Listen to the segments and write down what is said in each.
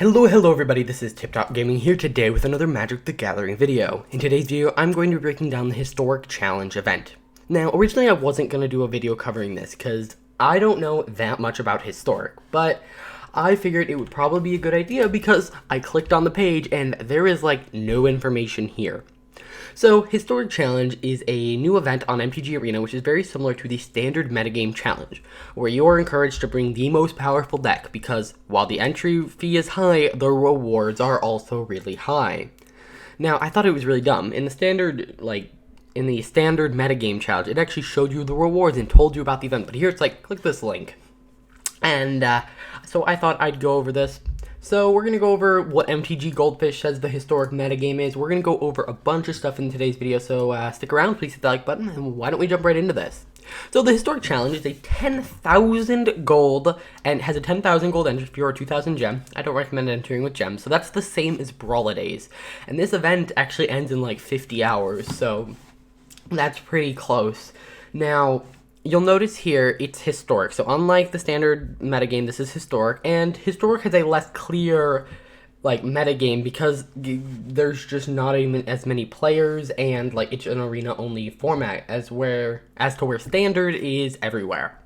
Hello everybody, this is Tip Top Gaming here today with another Magic the Gathering video. In today's video, I'm going to be breaking down the Historic Challenge event. Now, originally I wasn't going to do a video covering this because I don't know that much about Historic, but I figured it would probably be a good idea because I clicked on the page and there is like no information here. So, Historic Challenge is a new event on MTG Arena which is very similar to the standard Metagame Challenge, where you are encouraged to bring the most powerful deck because while the entry fee is high, the rewards are also really high. Now, I thought it was really dumb. In the standard Metagame Challenge, it actually showed you the rewards and told you about the event, but here it's like, click this link. And so I thought I'd go over this. So we're going to go over what MTG Goldfish says the historic metagame is. We're going to go over a bunch of stuff in today's video, so stick around, please hit the like button, and why don't we jump right into this. So the Historic Challenge is a 10,000 gold, and has a 10,000 gold entry fee or 2,000 gem. I don't recommend entering with gems, so that's the same as Brawler Days. And this event actually ends in like 50 hours, so that's pretty close. Now, you'll notice here, it's historic. So unlike the standard metagame, this is historic. And historic has a less clear, like, metagame because there's just not even as many players and, like, it's an arena-only format as to where standard is everywhere.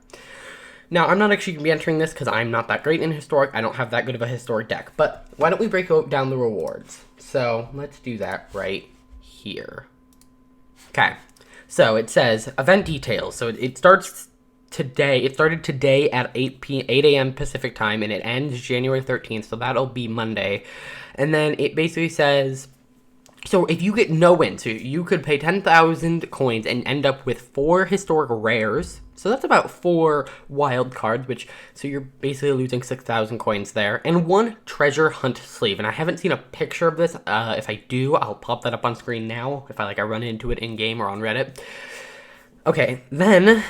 Now, I'm not actually going to be entering this because I'm not that great in historic. I don't have that good of a historic deck. But why don't we break down the rewards? So let's do that right here. Okay. So it says event details. So it starts today. It started today at 8 a.m. Pacific time, and it ends January 13th. So that'll be Monday. And then it basically says, so if you get no win, so you could pay 10,000 coins and end up with 4 historic rares. So that's about 4 wild cards, so you're basically losing 6,000 coins there. And 1 treasure hunt sleeve. And I haven't seen a picture of this. If I do, I'll pop that up on screen now if I run into it in game or on Reddit. Okay, then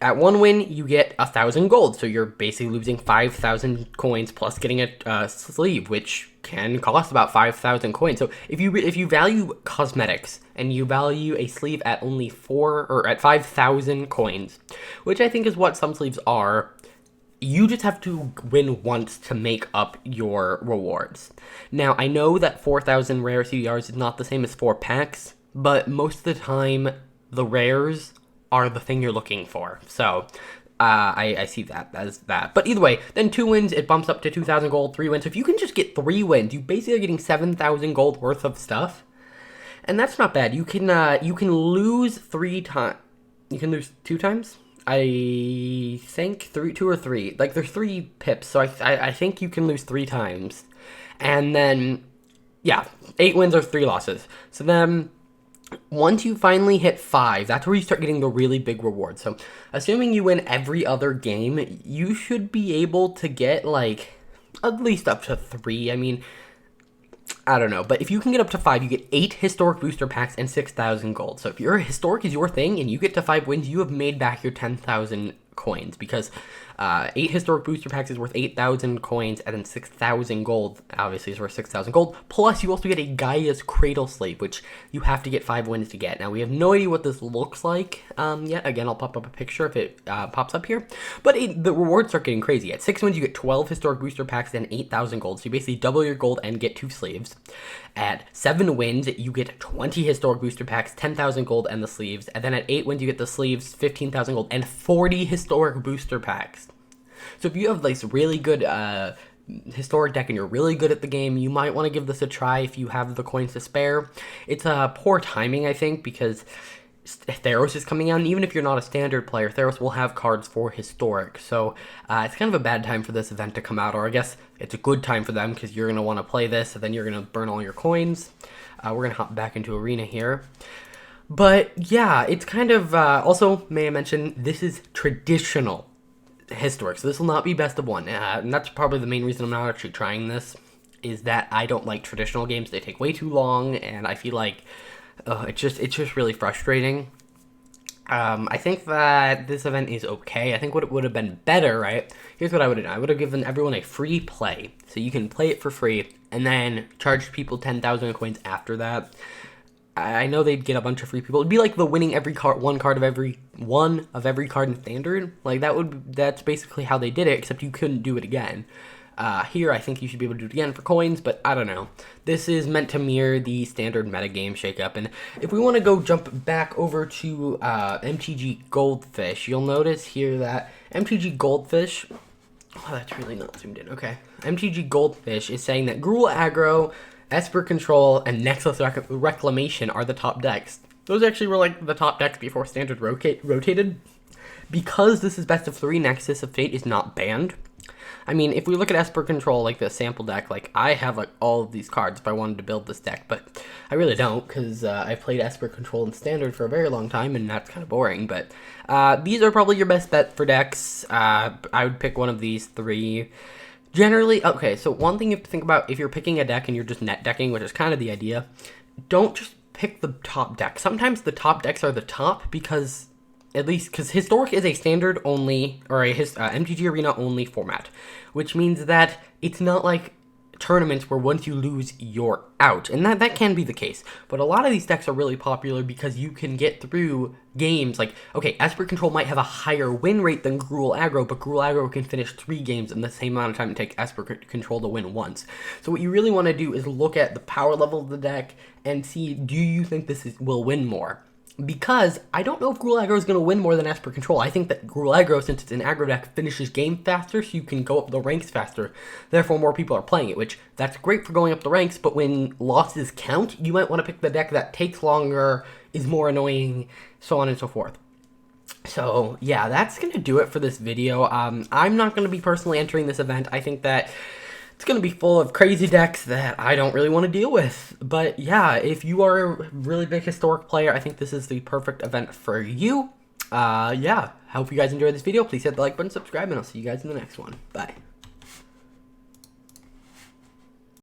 at 1 win, you get 1,000 gold. So you're basically losing 5,000 coins plus getting a sleeve, which can cost about 5,000 coins. So if you value cosmetics and you value a sleeve at only 5,000 coins, which I think is what some sleeves are, you just have to win once to make up your rewards. Now, I know that 4,000 rare CDRs is not the same as 4 packs, but most of the time, the rares are the thing you're looking for. So I see that as that. But either way, then 2 wins, it bumps up to 2,000 gold, 3 wins. So if you can just get 3 wins, you basically are getting 7,000 gold worth of stuff. And that's not bad. You can lose 3 times. You can lose 2 times? I think 2 or 3. Like, there's 3 pips, so I think you can lose 3 times. And then, yeah, 8 wins or 3 losses. So then, once you finally hit 5, that's where you start getting the really big rewards. So, assuming you win every other game, you should be able to get, like, at least up to 3. I mean, I don't know. But if you can get up to 5, you get 8 historic booster packs and 6,000 gold. So if your historic is your thing and you get to 5 wins, you have made back your 10,000 coins because 8 historic booster packs is worth 8,000 coins, and then 6,000 gold obviously is worth 6,000 gold. Plus, you also get a Gaia's Cradle Slave, which you have to get 5 wins to get. Now, we have no idea what this looks like yet. Again, I'll pop up a picture if it pops up here. But the rewards start getting crazy. At 6 wins, you get 12 historic booster packs and 8,000 gold. So you basically double your gold and get 2 sleeves. At 7 wins, you get 20 historic booster packs, 10,000 gold, and the sleeves. And then at 8 wins, you get the sleeves, 15,000 gold, and 40 historic booster packs. So if you have this really good historic deck and you're really good at the game, you might want to give this a try if you have the coins to spare. It's poor timing, I think, because Theros is coming out, and even if you're not a standard player, Theros will have cards for historic. So it's kind of a bad time for this event to come out, or I guess it's a good time for them because you're going to want to play this, and then you're going to burn all your coins. We're going to hop back into Arena here. But yeah, it's kind of, also, may I mention, this is traditional historic, so this will not be best of 1, and that's probably the main reason I'm not actually trying this, is that I don't like traditional games. They take way too long, and I feel like it's just really frustrating. I think that this event is okay. I think what it would have been better, right? Here's what I would have done. I would have given everyone a free play, so you can play it for free, and then charge people 10,000 coins after that. I know they'd get a bunch of free people. It'd be like the winning one card of every card in standard. Like that's basically how they did it, except you couldn't do it again. Here, I think you should be able to do it again for coins, but I don't know. This is meant to mirror the standard metagame shakeup, and if we want to go jump back over to MTG Goldfish, you'll notice here that MTG Goldfish... Oh, that's really not zoomed in. Okay. MTG Goldfish is saying that Gruul Aggro, Esper Control, and Nexus Reclamation are the top decks. Those actually were like the top decks before Standard rotated. Because this is best of 3, Nexus of Fate is not banned. I mean, if we look at Esper Control, like the sample deck, like I have like all of these cards if I wanted to build this deck, but I really don't because I've played Esper Control in Standard for a very long time, and that's kind of boring. But these are probably your best bet for decks. I would pick one of these 3. Generally, okay, so one thing you have to think about if you're picking a deck and you're just net decking, which is kind of the idea, don't just pick the top deck. Sometimes the top decks are the top because... At least, because Historic is a standard only, or a MTG Arena only format, which means that it's not like tournaments where once you lose, you're out. And that can be the case. But a lot of these decks are really popular because you can get through games like, okay, Esper Control might have a higher win rate than Gruul Aggro, but Gruul Aggro can finish 3 games in the same amount of time it takes Esper Control to win once. So what you really want to do is look at the power level of the deck and see, do you think this will win more? Because I don't know if Gruul Aggro is going to win more than Esper Control. I think that Gruul Aggro, since it's an aggro deck, finishes game faster, so you can go up the ranks faster. Therefore, more people are playing it, which that's great for going up the ranks, but when losses count, you might want to pick the deck that takes longer, is more annoying, so on and so forth. So, yeah, that's going to do it for this video. I'm not going to be personally entering this event. I think that it's going to be full of crazy decks that I don't really want to deal with. But yeah, if you are a really big Historic player, I think this is the perfect event for you. Yeah, hope you guys enjoyed this video. Please hit the like button, subscribe, and I'll see you guys in the next one. Bye.